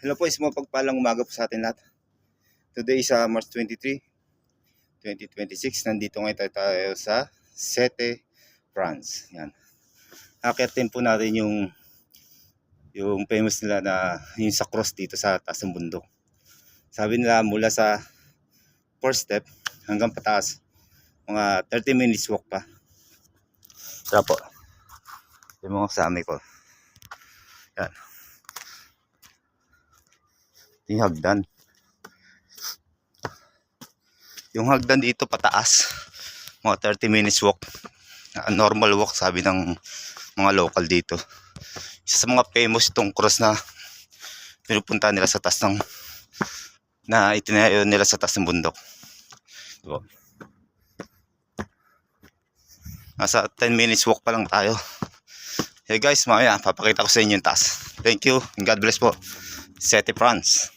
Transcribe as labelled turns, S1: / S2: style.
S1: Hello po, mapagpalang umaga po sa atin lahat. Today is March 23, 2026. Nandito ngayon tayo sa Sète, France. Yan. Akitin po natin yung famous nila na yung sa cross dito sa taas ng bundok. Sabi nila mula sa first step hanggang pataas, mga 30 minutes walk pa. Tara po. Yung mga kasama ko. Yan. Yung hagdan. Yung hagdan dito pataas. Mga 30 minutes walk. Normal walk sabi ng mga local dito. Isa sa mga famous itong cross na pinupunta nila sa taas ng na itinayo nila sa taas ng bundok. Diba? Nasa 10 minutes walk pa lang tayo. Hey guys, mamaya papakita ko sa inyo yung taas. Thank you and God bless po. Sète, France.